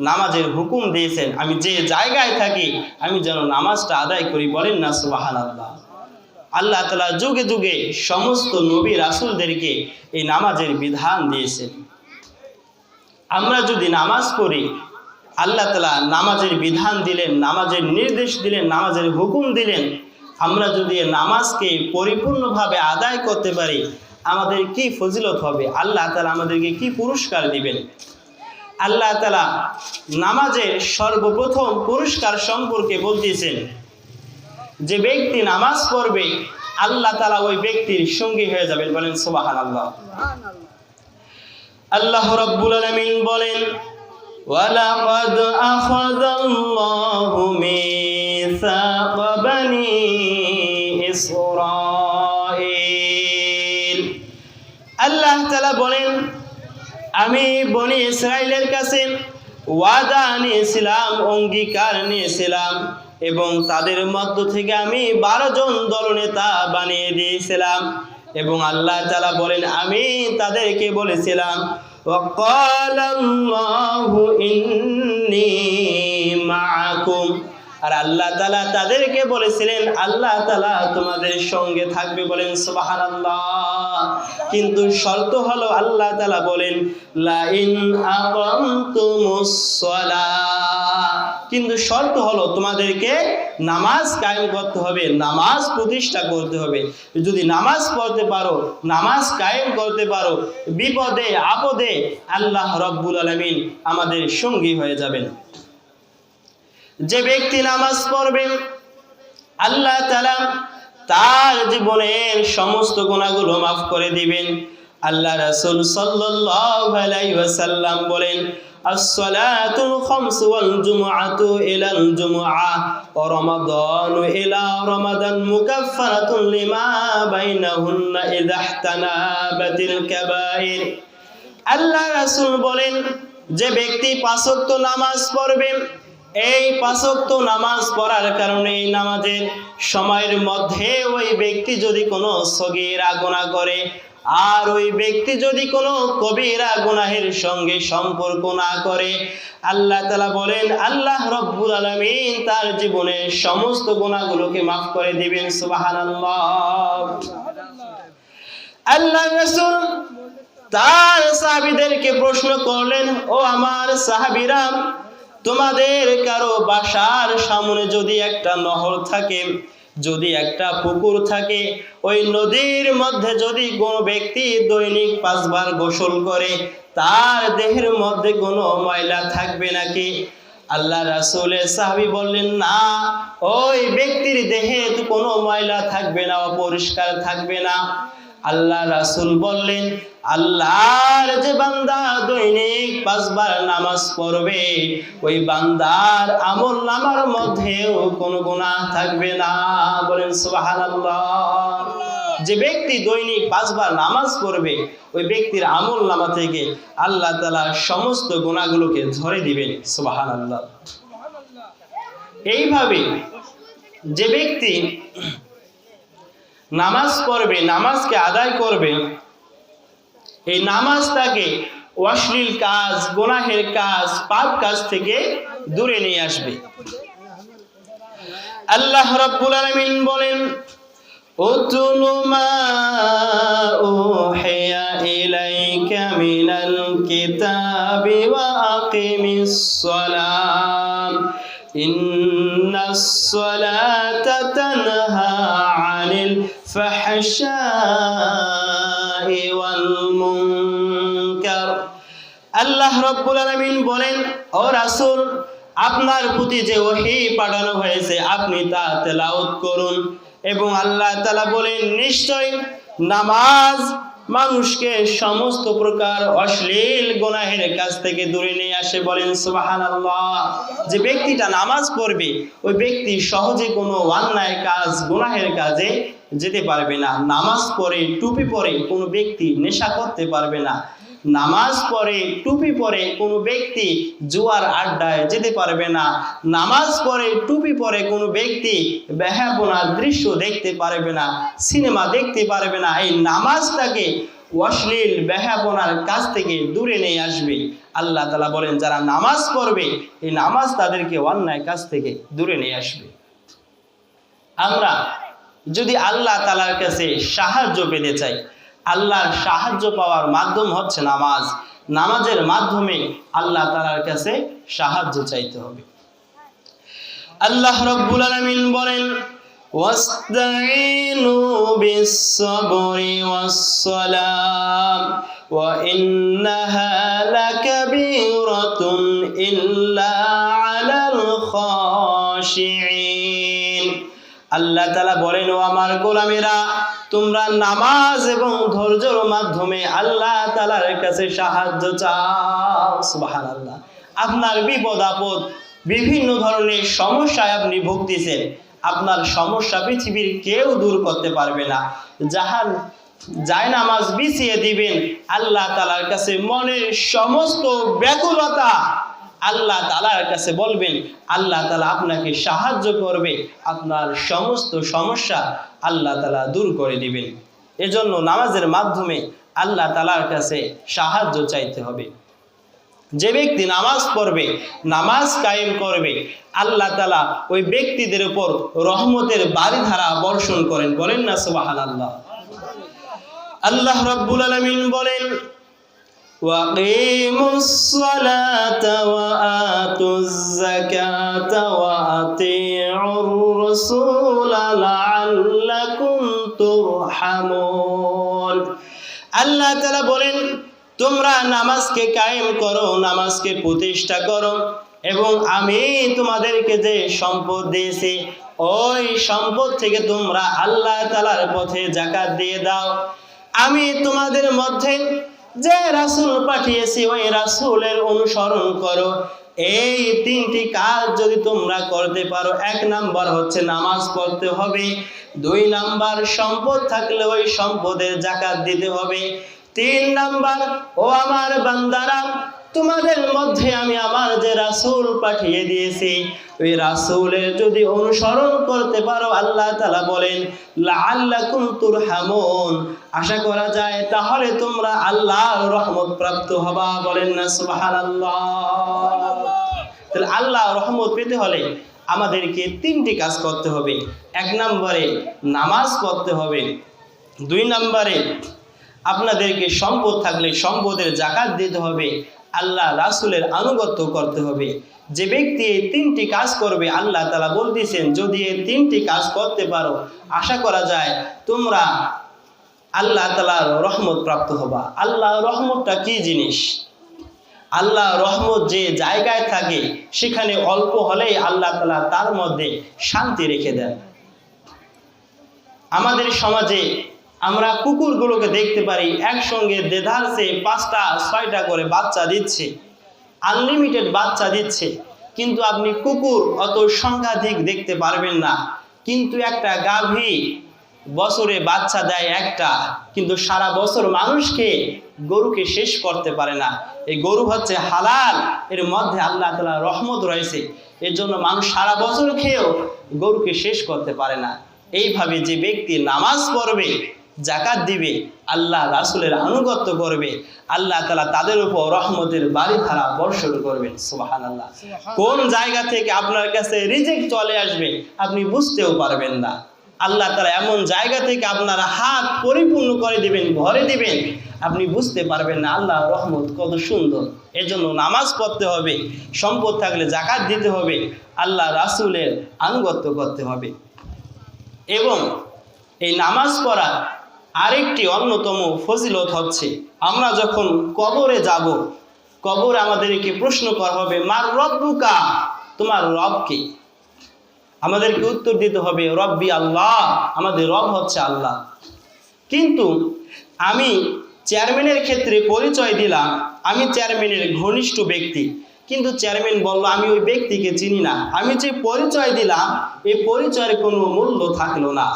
A: নামাজের হুকুম দিয়েছেন। আমি যে জায়গায় থাকি আমি যেন নামাজটা আদায় করি। বলেন না সুবহানাল্লাহ। আল্লাহ তাআলা যুগে যুগে সমস্ত নবী রাসূলদেরকে এই নামাজের বিধান দিয়েছেন। আমরা যদি নামাজ পড়ি, আল্লাহ তাআলা নামাজের বিধান দিলেন, নামাজের নির্দেশ দিলেন, নামাজের হুকুম দিলেন। আমরা যদি নামাজকে পরিপূর্ণভাবে আদায় করতে পারি আমাদের কি ফজিলত হবে, আল্লাহ তাআলা আমাদেরকে কি পুরস্কার দিবেন। আল্লাহ তাআলা নামাজের সর্বপ্রথম পুরস্কার সম্পর্কে বলতেছেন যে ব্যক্তি নামাজ পড়বে আল্লাহ তাআলা ওই ব্যক্তির সঙ্গী হয়ে যাবেন। বলেন সুবহানাল্লাহ। আল্লাহ রাব্বুল আলামিন বলেন ওয়ালাকাদ আখাযাল্লাহু মিসাকা বানি ইসরাঈল। আল্লাহ তাআলা বলেন আমি বনি ইসরাইলের কাছে ওয়াদা নিয়েছিলাম, অঙ্গীকার নিয়েছিলাম, এবং তাদের মধ্য থেকে আমি 12 জন দলনেতা বানিয়ে দিয়েছিলাম। এবং আল্লাহ তাআলা বলেন আমি তাদেরকে বলেছিলাম وقال الله إني معكم। আর আল্লাহ তাআলা তাদেরকে বলেছিলেন আল্লাহ তাআলা তোমাদের সঙ্গে থাকবে, বলেন সুবহানাল্লাহ। কিন্তু শর্ত হলো আল্লাহ তাআলা বলেন লা ইন আকামতুমুস সালাহ, কিন্তু শর্ত হলো তোমাদেরকে নামাজ কায়েম করতে হবে, নামাজ প্রতিষ্ঠা করতে হবে। যদি নামাজ পড়তে পারো, নামাজ কায়েম করতে পারো, বিপদে আপদে আল্লাহ রাব্বুল আলামিন আমাদের সঙ্গী হয়ে যাবেন। যে ব্যক্তি নামাজ পড়বে আল্লাহ তাআলা তার জীবনের সমস্ত গুনাহগুলো মাফ করে দিবেন। আল্লাহ রাসূল সাল্লাল্লাহু আলাইহি ওয়াসাল্লাম বলেন as-salatul khamsu wal jumu'atu ila al-jumu'ah wa ramadanu ila ramadan mukaffaratun lima bainahunna idha ihtanabatil kaba'ir। আল্লাহ রাসূল বলেন যে ব্যক্তি 5 ওয়াক্ত নামাজ পড়বে, এই 5 ওয়াক্ত নামাজ পড়ার কারণে এই নামাজের সময়ের মধ্যে ওই ব্যক্তি যদি কোনো সগীরা গুনাহ করে আর ওই ব্যক্তি যদি কোনো কবিরা গুনাহের সঙ্গে সম্পর্ক না করে, আল্লাহ তাআলা বলেন আল্লাহ রাব্বুল আলামিন তার জীবনের সমস্ত গুনাহগুলোকে maaf করে দিবেন। সুবহানাল্লাহ। আল্লাহ রাসূল তার সাহাবীদেরকে প্রশ্ন করলেন, ও আমার সাহাবীরা, তোমাদের কারো বাসার সামনে যদি একটা নহর থাকে, যদি একটা পুকুর থাকে, ওই নদীর মধ্যে যদি কোনো ব্যক্তি দৈনিক 5 বার গোসল করে, তার দেহের মধ্যে কোনো ময়লা থাকবে নাকি? আল্লাহ রাসূলের সাহাবী বললেন না, ওই ব্যক্তির দেহে তো কোনো ময়লা থাকবে না, অপরিষ্কার থাকবে না। আল্লাহ রাসূল বললেন আল্লাহর যে বান্দা দৈনিক 5 বার নামাজ পড়বে, ওই বান্দার আমল নামার মধ্যেও কোনো গুনাহ থাকবে না, বলেন সুবহানাল্লাহ। যে ব্যক্তি দৈনিক 5 বার নামাজ পড়বে, ওই ব্যক্তির আমল নামা থেকে আল্লাহ তাআলা সমস্ত গুনাহগুলোকে ঝরে দিবেন। সুবহানাল্লাহ। এইভাবে যে ব্যক্তি নামাজ পড়বে, নামাজকে আদায় করবে, এই নামাজ তাকে অশ্লীল কাজ, গুনাহের কাজ, পাপ কাজ থেকে দূরে নিয়ে আসবে। আল্লাহ রাব্বুল আলামিন বলেন উতলু মা উহিয়া ইলাইকা মিনাল কিতাবি ওয়া আকিমিস সালাত ইন্নাস সালাতা তানহা আনিল ফাহশাই ওয়াল মুনকার। আল্লাহ রাব্বুল আলামিন বলেন, ও রাসূল, আপনার প্রতি যে ওহী পাঠানো হয়েছে আপনি তা তেলাওয়াত করুন। এবং আল্লাহ তাআলা বলেন নিশ্চয় নামাজ মানুষকে সমস্ত প্রকার অশ্লীল গুনাহের কাছ থেকে দূরে নিয়ে আসে, বলেন সুবহানাল্লাহ। যে ব্যক্তিটা নামাজ পড়বে, ওই ব্যক্তি সহজে কোনো অন্যায় কাজ, গুনাহের কাজে যেতে পারবে না। নামাজ পড়ে, টুপি পরে কোনো ব্যক্তি নেশা করতে পারবে না। নামাজ পড়ে, টুপি পরে কোনো ব্যক্তি জুয়ার আড্ডায় যেতে পারবে না। নামাজ পড়ে, টুপি পরে কোনো ব্যক্তি বেহায়াপনার দৃশ্য দেখতে পারবে না, সিনেমা দেখতে পারবে না। এই নামাজটাকে অশ্লীল বেহায়াপনার কাছ থেকে দূরে নিয়ে আসবে। আল্লাহ তাআলা বলেন যারা নামাজ পড়বে, এই নামাজ তাদেরকে অন্যায় কাজ থেকে দূরে নিয়ে আসবে। আমরা যদি আল্লাহ তাআলার কাছে সাহায্য পেতে চাই, আল্লাহর সাহায্য পাওয়ার মাধ্যম হচ্ছে নামাজ। নামাজের মাধ্যমে আল্লাহ তাআলার কাছে সাহায্য চাইতে হবে। আল্লাহ রাব্বুল আলামিন বলেন ওয়াস্তাঈনু বিস-সাবরি ওয়াস-সালাম ওয়া ইন্নাহা লাকাবীরাতুন ইল্লা আলাল খাশিঈন। আল্লাহ তাআলা বলেন, ও আমার গোলামেরা, তোমরা নামাজ এবং ধৈর্যের মাধ্যমে আল্লাহ তাআলার কাছে সাহায্য চাও। সুবহানাল্লাহ। আপনার বিপদ আপদ, বিভিন্ন ধরনের সমস্যায় আপনি ভুগতেছেন, আপনার সমস্যা পৃথিবীর কেউ দূর করতে পারবে না। যাহার জায়নামাজ বিছিয়ে দিবেন, আল্লাহ তাআলার কাছে মনের সমস্ত ব্যাকুলতা আল্লাহ তাআলার কাছে বলবেন, আল্লাহ তাআলা আপনাকে সাহায্য করবে, আপনার সমস্ত সমস্যা আল্লাহ তাআলা দূর করে দিবেন। এজন্য নামাজের মাধ্যমে আল্লাহ তাআলার কাছে সাহায্য চাইতে হবে। যে ব্যক্তি নামাজ পড়বে, নামাজ কায়েম করবে, আল্লাহ তাআলা ওই ব্যক্তিদের উপর রহমতের বারিধারা বর্ষণ করেন। বলেন না সুবহানাল্লাহ। আল্লাহ রাব্বুল আলামিন বলেন, ওয়াকিমুস সালাতা ওয়া আতুজ যাকাতা ওয়া আতিউর রাসূলা লাআল্লাকুম তুরহামুন। আল্লাহ তাআলা বলেন, তোমরা নামাজকে কায়েম করো, নামাজকে প্রতিষ্ঠা করো, এবং আমি তোমাদেরকে যে সম্পদ দিয়েছি ওই সম্পদ থেকে তোমরা আল্লাহ তাআলার পথে যাকাত দিয়ে দাও। আমি তোমাদের মধ্যে যে রাসূল পাঠিয়েছি ওই রাসূলের অনুসরণ করো। এই তিনটি কাজ যদি তোমরা করতে পারো, 1 নাম্বার হচ্ছে নামাজ পড়তে হবে, 2 নাম্বার সম্পদ থাকলে ওই সম্পদের যাকাত দিতে হবে, 3 নাম্বার, ও আমার বান্দারা, তোমাদের মধ্যে আমি আমার যে রাসূল পাঠিয়ে দিয়েছি ওই রাসূলের যদি অনুসরণ করতে পারো, আল্লাহ তাআলা বলেন লাআল্লাকুম তুরহামুন, আশা করা যায় তাহলে তোমরা আল্লাহর রহমত প্রাপ্ত হবা। বলেন না সুবহানাল্লাহ। তাহলে আল্লাহর রহমত পেতে হলে আমাদেরকে 3টি কাজ করতে হবে। 1 নম্বরে নামাজ পড়তে হবে, 2 নম্বরে আপনাদেরকে সম্পদ থাকলে সম্পদের যাকাত দিতে হবে, আল্লাহ রাসূলের আনুগত্য করতে হবে। যে ব্যক্তি এই 3টি কাজ করবে, আল্লাহ তাআলা বলতেছেন যদি এই 3টি কাজ করতে পারো, আশা করা যায় তোমরা আল্লাহ তাআলার রহমত প্রাপ্ত হবা। আল্লাহর রহমতটা কি জিনিস? আল্লাহ রহমত যে জায়গায় থাকে সেখানে অল্প হলেই আল্লাহ তাআলা তার মধ্যে শান্তি রেখে দেন। আমাদের সমাজে আমরা কুকুরগুলোকে দেখতে পারি একসঙ্গে দেধারসে 5টা 6টা করে বাচ্চা দিচ্ছে, আনলিমিটেড বাচ্চা দিচ্ছে, কিন্তু আপনি কুকুর অত সংখ্যাধিক দেখতে পারবেন না। কিন্তু একটা গাভী বছরে বাচ্চা দেয় একটা, কিন্তু সারা বছর মানুষকে গরুকে শেষ করতে পারে না। এই গরু হচ্ছে হালাল, এর মধ্যে আল্লাহ তাআলার রহমত রয়েছে, এর জন্য মানুষ সারা বছর খেয়েও গরুকে শেষ করতে পারে না। এইভাবে যে ব্যক্তি নামাজ পড়বে, যাকাত দিবে, আল্লাহ রাসূলের আনুগত্য করবে, আল্লাহ তাআলা তাদের উপর রহমতের বারিধারা বর্ষণ করবেন। সুবহানাল্লাহ। কোন জায়গা থেকে আপনার কাছে রিজিক চলে আসবে আপনি বুঝতেও পারবেন না। আল্লাহ তাআলা এমন জায়গা থেকে আপনার হাত পরিপূর্ণ করে দিবেন, ভরে দিবেন, আপনি বুঝতে পারবেন না আল্লাহর রহমত কত সুন্দর। এজন্য নামাজ পড়তে হবে, সম্পদ থাকলে যাকাত দিতে হবে, আল্লাহ রাসূলের আনুগত্য করতে হবে। এবং এই নামাজ পড়া আরেকটি অন্যতম ফজিলত হচ্ছে, আমরা যখন কবরে যাব, কবরে আমাদেরকে প্রশ্ন করা হবে মার রব্বুকা, তোমার রব কে? আমাদেরকে উত্তর দিতে হবে রব্বি আল্লাহ, আমাদের রব হচ্ছে আল্লাহ। কিন্তু আমি চেয়ারম্যানের ক্ষেত্রে পরিচয় দিলাম আমি চেয়ারম্যানের ঘনিষ্ঠ ব্যক্তি, কিন্তু চেয়ারম্যান বলল আমি ওই ব্যক্তিকে চিনি না। আমি যে পরিচয় দিলাম এই পরিচয়ের কোনো মূল্য থাকলো না।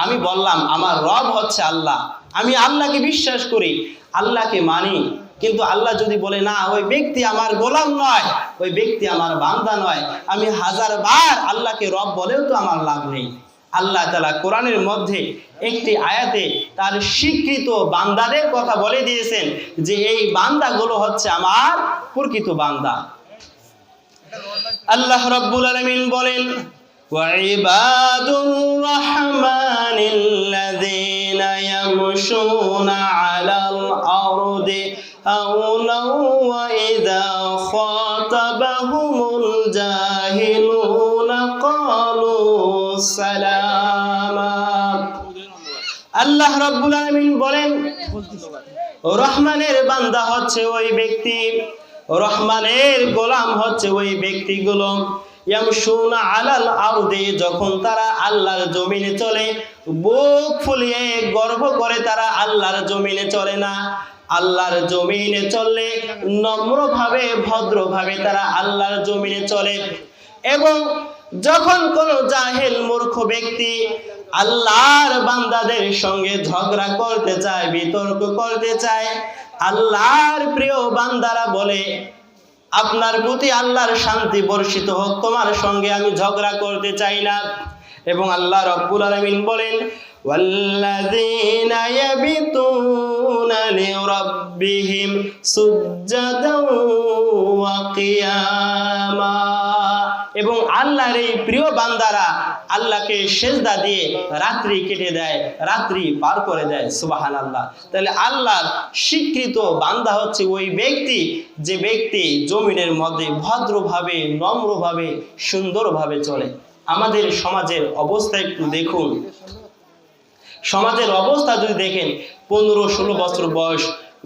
A: আমি বললাম আমার রব হচ্ছে আল্লাহ, আমি আল্লাহকে বিশ্বাস করি, আল্লাহকে মানি, কিন্তু আল্লাহ যদি বলে না ওই ব্যক্তি আমার গোলাম নয়, ওই ব্যক্তি আমার বান্দা নয়, আমি 1000 বার আল্লাহকে রব বলেও তো আমার লাভ নেই। আল্লাহ তাআলা কোরআনের মধ্যে একটি আয়াতে তার স্বীকৃত বান্দাদের কথা বলে দিয়েছেন যে এই বান্দাগুলো হচ্ছে আমার প্রকৃত বান্দা। আল্লাহ রাব্বুল আলামিন বলেন ওয়াইবাদুর রাহমানিল্লাযীনা ইয়ামশুনা আলাল আরদি হাওলা ওয়া ইযা খাতাবাহুমুল জাহিলুনা ক্বালু সালামা। আল্লাহ রাব্বুল আলামিন বলেন রহমানের বান্দা হচ্ছে ওই ব্যক্তি, রহমানের গোলাম হচ্ছে ওই ব্যক্তিগুলো ইয়ামশুনা আলাল আরদি, যখন তারা আল্লাহর জমিনে চলে বুক ফুলিয়ে গর্ব করে তারা আল্লাহর জমিনে চলে না। আল্লাহর জমিনে চললে নম্রভাবে ভদ্রভাবে তারা আল্লাহর জমিনে চলে। এবং যখন কোনো জাহেল মূর্খ ব্যক্তি আল্লাহর বান্দাদের সঙ্গে ঝগড়া করতে চায়, বিতর্ক করতে চায়, আল্লাহর প্রিয় বান্দারা বলে আপনার প্রতি আল্লাহর শান্তি বর্ষিত হোক, তোমার সঙ্গে আমি ঝগড়া করতে চাই না। এবং আল্লাহ রাব্বুল আলামিন বলেন ওয়াল্লাযীনা ইয়াবিতুনা লিরাব্বিহিম সুজদাও ওয়া কিয়ামা। এবং আল্লাহর এই প্রিয় বান্দারা আল্লাহকে সেজদা দিয়ে রাত্রি কেটে দেয়, রাত্রি পার করে দেয়। সুবহানাল্লাহ। তাহলে আল্লাহর স্বীকৃত বান্দা হচ্ছে ওই ব্যক্তি যে ব্যক্তি জমিনের মধ্যে ভদ্রভাবে, নম্রভাবে, সুন্দরভাবে চলে। আমাদের সমাজের অবস্থা একটু দেখুন। সমাজের অবস্থা যদি দেখেন, 15-16 বছর বয়স,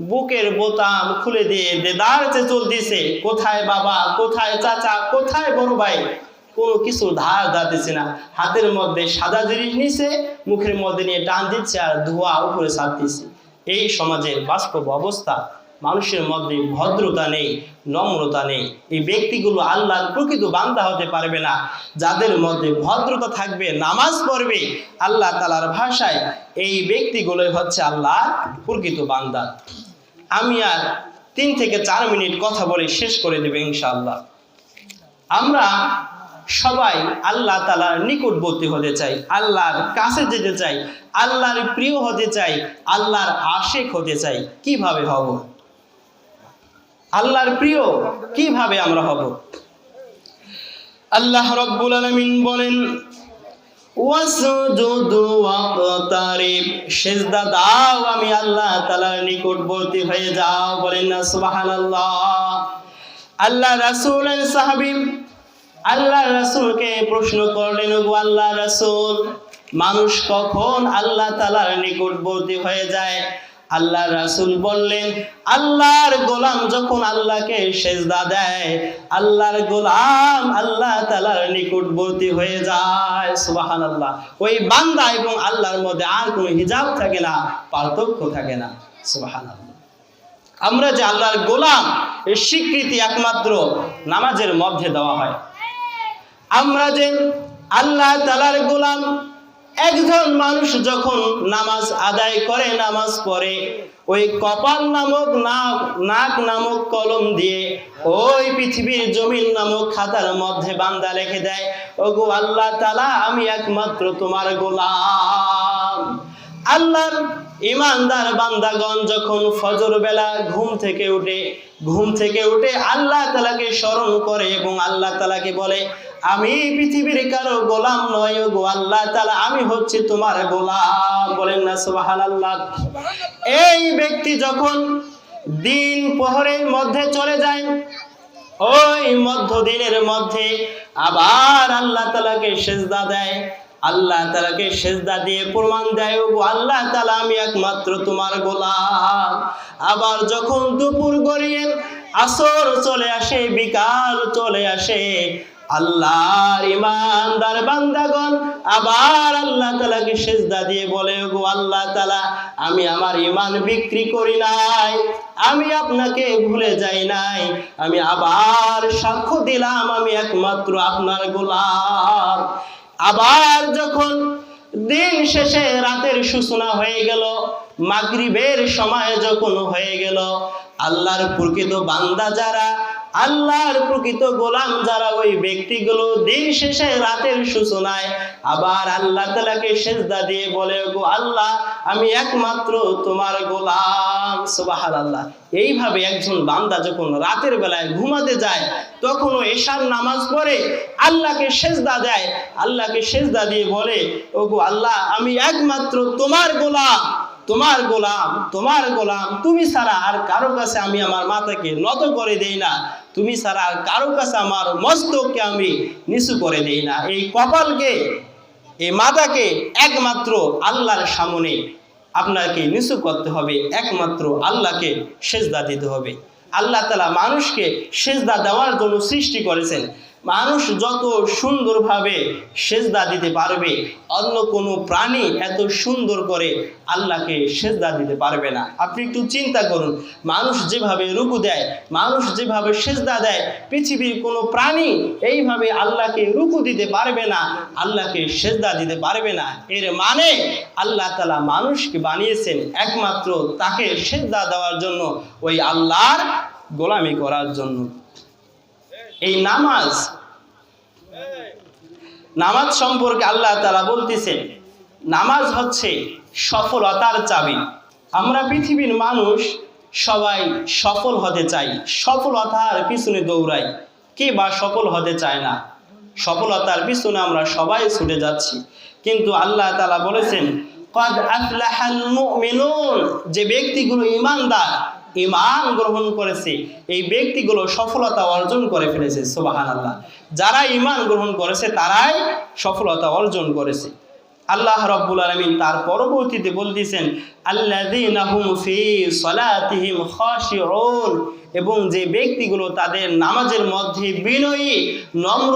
A: বুকের বোতাম খুলে দিয়ে দেদারতে চলতেছে। কোথায় বাবা, কোথায় চাচা, কোথায় বড় ভাই, কোনো কিছু ধার দাঁড়তেছে না। হাতের মধ্যে সাদা জিনিস নিছে, মুখের মধ্যে নিয়ে টান দিচ্ছে আর ধোঁয়া উপরে ছাড়তেছে। এই সমাজের বাস্তব অবস্থা। মানুষের মধ্যে ভদ্রতা নেই, নম্রতা নেই। এই ব্যক্তিগুলো আল্লাহর প্রকৃত বান্দা হতে পারবে না। যাদের মধ্যে ভদ্রতা থাকবে, নামাজ পড়বে, আল্লাহ তাআলার ভাষায় এই ব্যক্তিগুলোই হচ্ছে আল্লাহর প্রকৃত বান্দা। আমি আর 3 থেকে 4 মিনিট কথা বলে শেষ করে দেব ইনশাআল্লাহ। আমরা সবাই আল্লাহ তাআলার নিকটবর্তী হতে চাই, আল্লাহর কাছে যেতে চাই, আল্লাহর প্রিয় হতে চাই, আল্লাহর আশিক হতে চাই। কিভাবে হব? আল্লাহর প্রিয় কিভাবে আমরা হব? আল্লাহ রাব্বুল আলামিন বলেন, ওয়াসজুদু ওয়াকতারিব, সিজদা দাও, আমি আল্লাহ তাআলার নিকটবর্তী হয়ে যাও। বলেন না সুবহানাল্লাহ। আল্লাহ রাসূলের সাহাবী আল্লাহ রাসূলকে প্রশ্ন করলেন, ওগো আল্লাহ রাসূল, মানুষ কখন আল্লাহ তাআলার নিকটবর্তী হয়ে যায়? আল্লাহ রাসূল বললেন, আল্লাহর গোলাম যখন আল্লাহকে সিজদা দেয়, আল্লাহর গোলাম আল্লাহ তাআলার নিকটবর্তী হয়ে যায়। সুবহানাল্লাহ। ওই বান্দা এবং আল্লাহর মধ্যে আর কোনো হিজাব থাকে না, পার্থক্য থাকে না। সুবহানাল্লাহ। আমরা যে আল্লাহর গোলাম, এই স্বীকৃতি একমাত্র নামাজের মধ্যে দেওয়া হয়। আমরা যে আল্লাহ তাআলার গোলাম, একজন মানুষ যখন নামাজ আদায় করে, নামাজ পড়ে, ওই কপাল নামক নাক নামক কলম দিয়ে ওই পৃথিবীর জমিন নামক খাতার মধ্যে বান্দা লিখে দেয়, ওগো আল্লাহ তাআলা, আমি একমাত্র তোমার গোলাম। আল্লাহর ইমানদার বান্দাগণ যখন ফজর বেলা ঘুম থেকে উঠে আল্লাহ তাআলাকে স্মরণ করে এবং আল্লাহ তাআলাকে বলে, আমি পৃথিবীর কারো গোলাম নয়, ওগো আল্লাহ তাআলা, আমি হচ্ছে তোমার গোলাম। বলেন না সুবহানাল্লাহ। এই ব্যক্তি যখন দিন প্রহরের মধ্যে চলে যায়, ওই মধ্যদিনের মধ্যে আবার আল্লাহ তাআলাকে সিজদা দেয়, আল্লাহ তাআলাকে সিজদা দিয়ে প্রমাণ দেয়, ওগো আল্লাহ তাআলা, আমি একমাত্র তোমার গোলাম। আবার যখন দুপুর গড়িয়ে আসর চলে আসে, বিকাল চলে আসে, আল্লাহর ইমানদার বান্দাগণ আবার আল্লাহ তাআলাকে সিজদা দিয়ে বলে, ওগো আল্লাহ তাআলা, আমি আমার ঈমান বিক্রি করি নাই, আমি আপনাকে ভুলে যাই নাই, আমি আবার সাক্ষ্য দিলাম আমি একমাত্র আপনার গোলাম। আবার যখন দিন শেষে রাতের সূচনা হয়ে গেল, মাগরিবের সময় যখন হয়ে গেল, আল্লাহর প্রকৃত বান্দা যারা, আল্লাহর প্রকৃত গোলাম যারা, ওই ব্যক্তিগুলো দিন শেষে রাতের সূচনায় আবার আল্লাহ তাআলাকে সিজদা দিয়ে বলে, ওগো আল্লাহ, আমি একমাত্র তোমার গোলাম। সুবহানাল্লাহ। এইভাবে একজন বান্দা যখন রাতের বেলায় ঘুমাতে যায়, তখনও এশার নামাজ পড়ে আল্লাহকে সিজদা দেয়, আল্লাহকে সিজদা দিয়ে বলে, ওগো আল্লাহ, আমি একমাত্র তোমার গোলাম, তোমার গোলাম, তোমার গোলাম। তুমি ছাড়া আর কারো কাছে আমি আমার মাথাকে নত করে দেই না, তুমি ছাড়া আর কারো কাছে আমার মস্তককে আমি নিচু করে দেই না। এই কপালকে, এই মাথাকে একমাত্র আল্লাহর সামনে আপনাকে নিচু করতে হবে, একমাত্র আল্লাহকে সিজদা দিতে হবে। আল্লাহ তাআলা মানুষকে সিজদা দেওয়ার জন্য সৃষ্টি করেছেন। মানুষ যত সুন্দরভাবে সিজদা দিতে পারবে, অন্য কোনো প্রাণী এত সুন্দর করে আল্লাহকে সিজদা দিতে পারবে না। আপনি একটু চিন্তা করুন, মানুষ যেভাবে রুকু দেয়, মানুষ যেভাবে সিজদা দেয়, পৃথিবীর কোনো প্রাণী এইভাবে আল্লাহকে রুকু দিতে পারবে না, আল্লাহকে সিজদা দিতে পারবে না। এর মানে আল্লাহ তাআলা মানুষকে বানিয়েছেন একমাত্র তাকে সিজদা দেওয়ার জন্য, ওই আল্লাহর গোলামি করার জন্য। এই নামাজ সম্পর্কে আল্লাহ তাআলা বলতেছেন, নামাজ হচ্ছে সফলতার চাবি। আমরা পৃথিবীর মানুষ সবাই সফল হতে চাই, সফলতার পিছনে দৌড়াই, কে বা সফল হতে চায় না? সফলতার পিছনে আমরা সবাই ছুটে যাচ্ছি, কিন্তু আল্লাহ তাআলা বলেছেন ক্বাদ আফলাহাল মুমিনুন, যে ব্যক্তিগুলো ঈমানদার, ঈমান গ্রহণ করেছে, এই ব্যক্তিগুলো সফলতা অর্জন করে ফেলেছে। সুবহানাল্লাহ। যারা ঈমান গ্রহণ করেছে তারাই সফলতা অর্জন করেছে। আল্লাহ রাব্বুল আলামিন তার পরবর্তীতে বলতেছেন আল্লাযীনা হুম ফী সালাতিহিম খাশিউন, এবং যে ব্যক্তিগুলো তাদের নামাজের মধ্যে বিনয়ী, নম্র,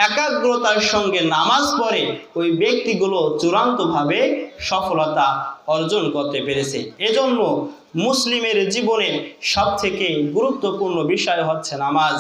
A: একাগ্রতার সঙ্গে নামাজ পড়ে, ওই ব্যক্তিগুলো চূড়ান্তভাবে সফলতা অর্জন করতে পেরেছে। এজন্য মুসলিমের জীবনের সবথেকে গুরুত্বপূর্ণ বিষয় হচ্ছে নামাজ।